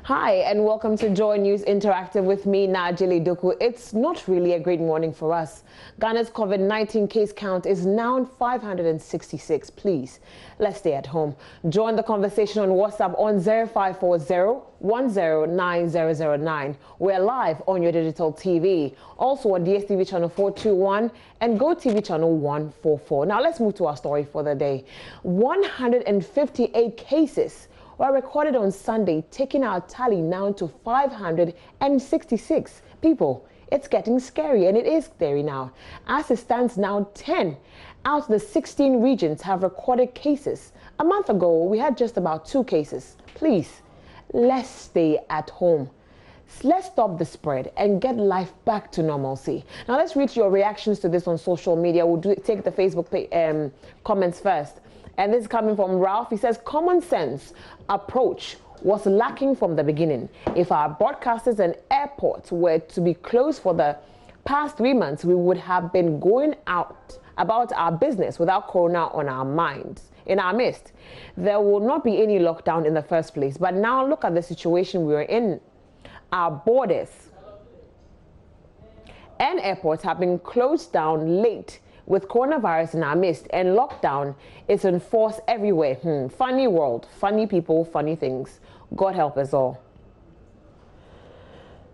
Hi, and welcome to Joy News Interactive with me, Najili Duku. It's not really a great morning for us. Ghana's COVID-19 case count is now 566. Please, let's stay at home. Join the conversation on WhatsApp on 0540-109009. We're live on your digital TV, also on DSTV channel 421 and GoTV channel 144. Now let's move to our story for the day. 158 cases were recorded on Sunday, taking our tally now to 566 people. It's getting scary, and it is scary now. As it stands now, 10 out of the 16 regions have recorded cases. A month ago, we had just about 2 cases. Please, let's stay at home. Let's stop the spread and get life back to normalcy. Now, let's read your reactions to this on social media. We'll take the Facebook comments first. And this is coming from Ralph. He says, common sense approach was lacking from the beginning. If our broadcasters and airports were to be closed for the past 3 months, we would have been going out about our business without corona on our minds. In our midst, there will not be any lockdown in the first place. But now look at the situation we are in. Our borders and airports have been closed down late with coronavirus in our midst, and lockdown is in force everywhere. Funny world, funny people, funny things. God help us all.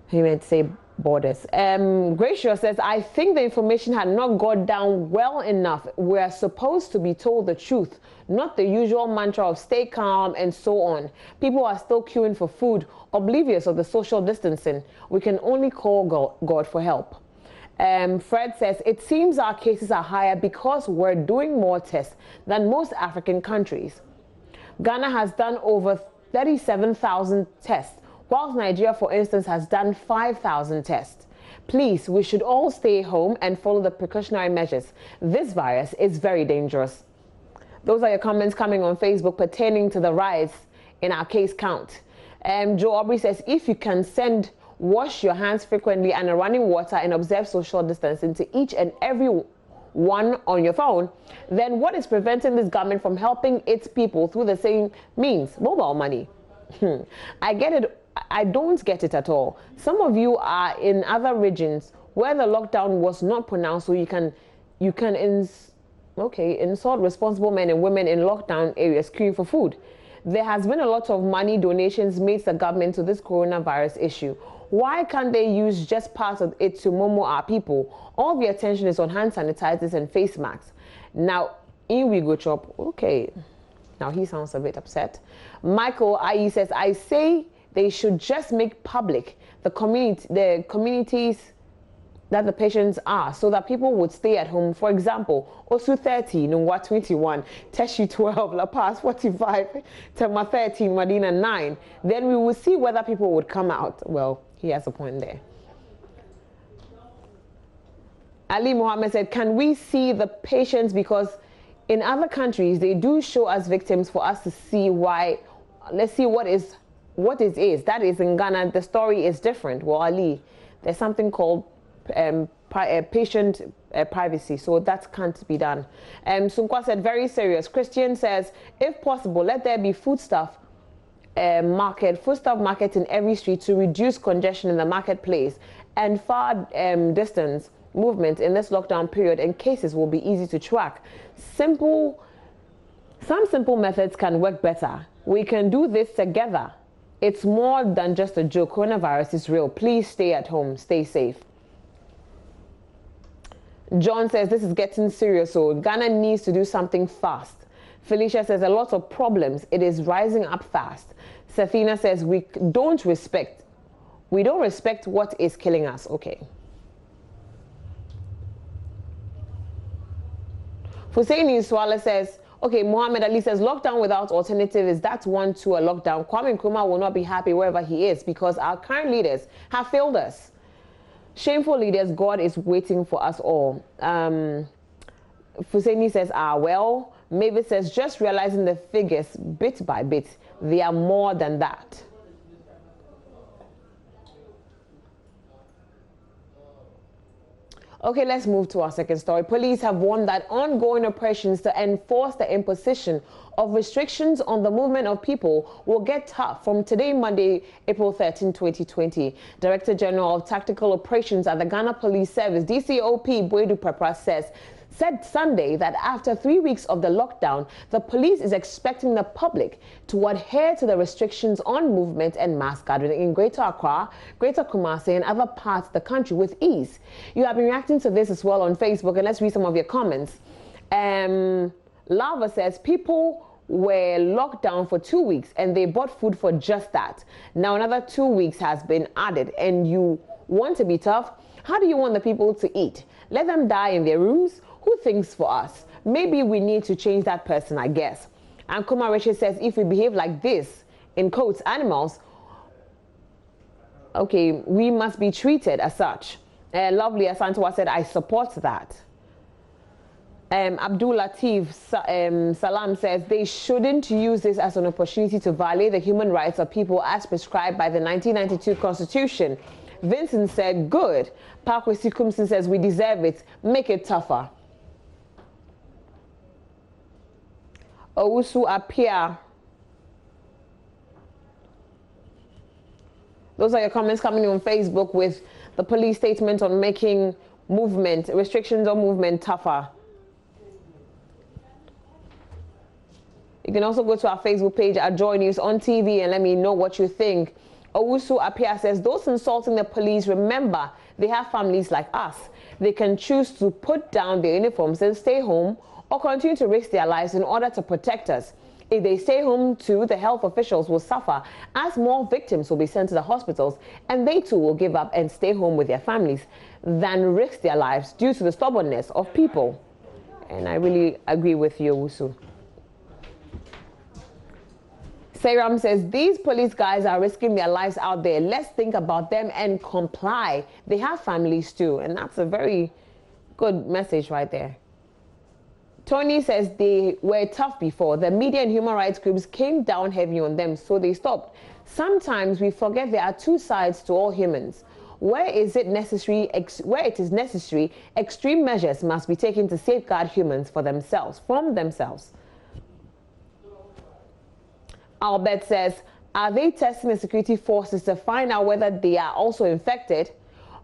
He meant to say borders. Gracious says, I think the information had not got down well enough. We're supposed to be told the truth, not the usual mantra of stay calm and so on. People are still queuing for food, oblivious of the social distancing. We can only call God for help. Fred says, it seems our cases are higher because we're doing more tests than most African countries. Ghana has done over 37,000 tests, whilst Nigeria, for instance, has done 5,000 tests. Please, we should all stay home and follow the precautionary measures. This virus is very dangerous. Those are your comments coming on Facebook pertaining to the rise in our case count. Joe Aubrey says, if you can wash your hands frequently and running water and observe social distancing to each and every one on your phone, then what is preventing this government from helping its people through the same means? Mobile money. I get it. I don't get it at all. Some of you are in other regions where the lockdown was not pronounced, so you can insult responsible men and women in lockdown areas queuing for food. There has been a lot of money donations made to the government to this coronavirus issue. Why can't they use just part of it to momo our people? All the attention is on hand sanitizers and face masks. Now, in we go chop. Okay. Now he sounds a bit upset. Michael IE says, I say they should just make public the communities that the patients are, so that people would stay at home. For example, Osu 30, Nungwa 21, Teshi 12, La Paz 45, Tema 13, Medina 9. Then we will see whether people would come out. Well, he has a point there. Ali Mohammed said, can we see the patients? Because in other countries, they do show us victims for us to see why. Let's see what it is. That is in Ghana, the story is different. Well, Ali, there's something called patient privacy, so that can't be done. Sunkwa said, very serious. Christian says, if possible, let there be foodstuff market in every street to reduce congestion in the marketplace, and far distance movement in this lockdown period, and cases will be easy to track. Some simple methods can work better. We can do this together. It's more than just a joke. Coronavirus is real. Please stay at home. Stay safe. John says, this is getting serious, so Ghana needs to do something fast. Felicia says, a lot of problems. It is rising up fast. Safina says, we don't respect what is killing us. Okay. Husseini Swala says, okay, Muhammad Ali says, lockdown without alternative is that one to a lockdown. Kwame Nkrumah will not be happy wherever he is because our current leaders have failed us. Shameful leaders, God is waiting for us all. Fuseni says, well, Mavis says, just realizing the figures bit by bit, they are more than that. Okay, let's move to our second story. Police have warned that ongoing operations to enforce the imposition of restrictions on the movement of people will get tough from today, Monday, April 13, 2020. Director General of Tactical Operations at the Ghana Police Service, DCOP Boedu Pepra, said Sunday that after 3 weeks of the lockdown, the police is expecting the public to adhere to the restrictions on movement and mass gathering in Greater Accra, Greater Kumasi, and other parts of the country with ease. You have been reacting to this as well on Facebook, and let's read some of your comments. Lava says people were locked down for 2 weeks and they bought food for just that. Now another 2 weeks has been added, and you want to be tough? How do you want the people to eat? Let them die in their rooms? Who thinks for us? Maybe we need to change that person, I guess. And Kuma Richard says, if we behave like this, in quotes, animals, okay, we must be treated as such. Lovely Asantewa said, I support that. Abdul Latif Salam says, they shouldn't use this as an opportunity to violate the human rights of people as prescribed by the 1992 Constitution. Vincent said, good. Parkwesi Kumsin says, we deserve it. Make it tougher. Owusu Apia. Those are your comments coming on Facebook with the police statement on making restrictions on movement tougher. You can also go to our Facebook page at JoyNews on TV and let me know what you think. Owusu Apia says, those insulting the police, remember, they have families like us. They can choose to put down their uniforms and stay home or continue to risk their lives in order to protect us. If they stay home too, the health officials will suffer as more victims will be sent to the hospitals, and they too will give up and stay home with their families than risk their lives due to the stubbornness of people. And I really agree with you, Owusu. Sayram says, these police guys are risking their lives out there. Let's think about them and comply. They have families too. And that's a very good message right there. Tony says they were tough before. The media and human rights groups came down heavy on them, so they stopped. Sometimes we forget there are two sides to all humans. Where it is necessary, extreme measures must be taken to safeguard humans from themselves. Albert says, are they testing the security forces to find out whether they are also infected?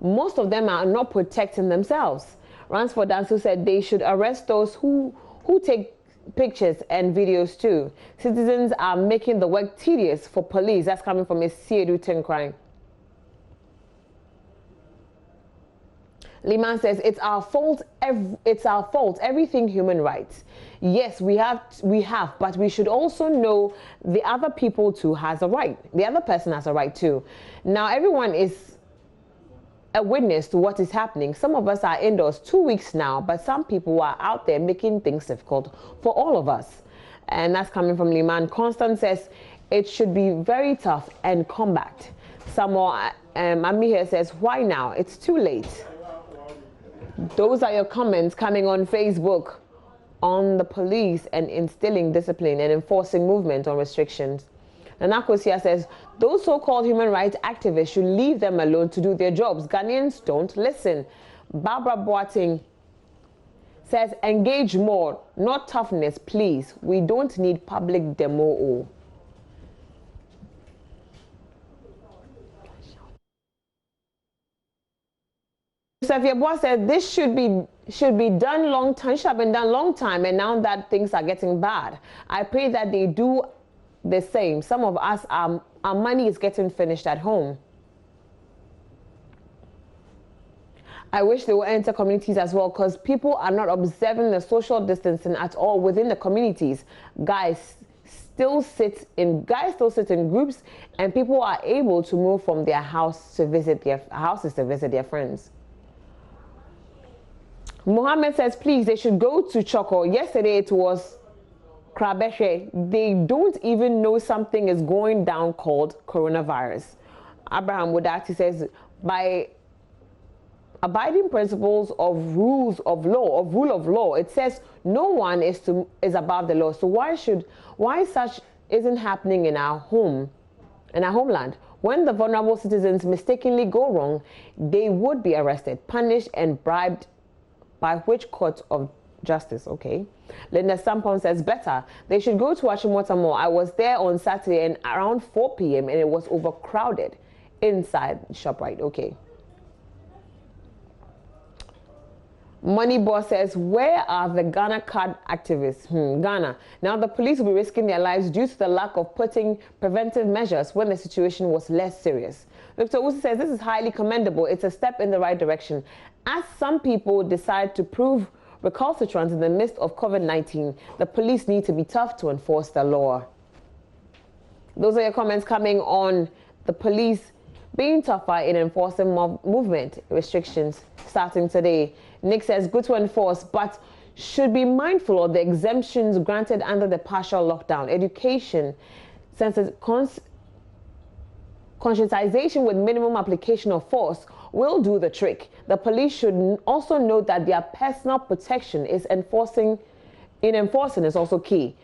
Most of them are not protecting themselves. Ransford Dansu said they should arrest those who take pictures and videos too. Citizens are making the work tedious for police. That's coming from a Siedu Tenkrine. Liman says it's our fault. It's our fault. Everything human rights. Yes, we have, but we should also know the other people too has a right. The other person has a right too. Now everyone is a witness to what is happening. Some of us are indoors 2 weeks now, but some people are out there making things difficult for all of us. And that's coming from Liman. Constant says it should be very tough and compact. Samoa Mami here says, why now? It's too late. Those are your comments coming on Facebook on the police and instilling discipline and enforcing movement on restrictions. Nanakosia says, those so-called human rights activists should leave them alone to do their jobs. Ghanaians don't listen. Barbara Boating says, engage more, not toughness, please. We don't need public demo. Sophia Boa said this should be done long time. Should have been done long time, and now that things are getting bad, I pray that they do the same. Some of us, our money is getting finished at home. I wish they will enter communities as well, because people are not observing the social distancing at all within the communities. Guys still sit in groups, and people are able to move from their houses to visit their friends. Mohammed says, please, they should go to Choco. Yesterday it was Krabeshe. They don't even know something is going down called coronavirus. Abraham Wodati says, by abiding principles of rule of law, it says no one is above the law. So why such isn't happening in our homeland? When the vulnerable citizens mistakenly go wrong, they would be arrested, punished, and bribed By which court of justice? Okay. Linda Sampon says better. They should go to Ashimota Mall. I was there on Saturday and around 4 p.m. and it was overcrowded inside ShopRite. Okay. Moneyball says, where are the Ghana card activists? Ghana. Now the police will be risking their lives due to the lack of putting preventive measures when the situation was less serious. Victor Usi says, this is highly commendable. It's a step in the right direction. As some people decide to prove recalcitrant in the midst of COVID-19, the police need to be tough to enforce the law. Those are your comments coming on the police being tougher in enforcing movement restrictions starting today. Nick says, good to enforce, but should be mindful of the exemptions granted under the partial lockdown. Education, conscientization with minimum application of force will do the trick. The police should also note that their personal protection is enforcing is also key.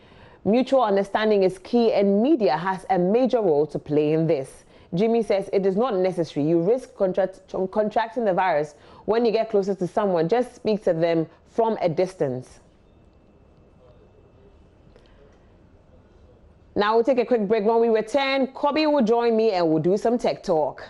Mutual understanding is key, and media has a major role to play in this. Jimmy says it is not necessary. You risk contracting the virus when you get closer to someone. Just speak to them from a distance. Now we'll take a quick break. When we return, Kobe will join me and we'll do some tech talk.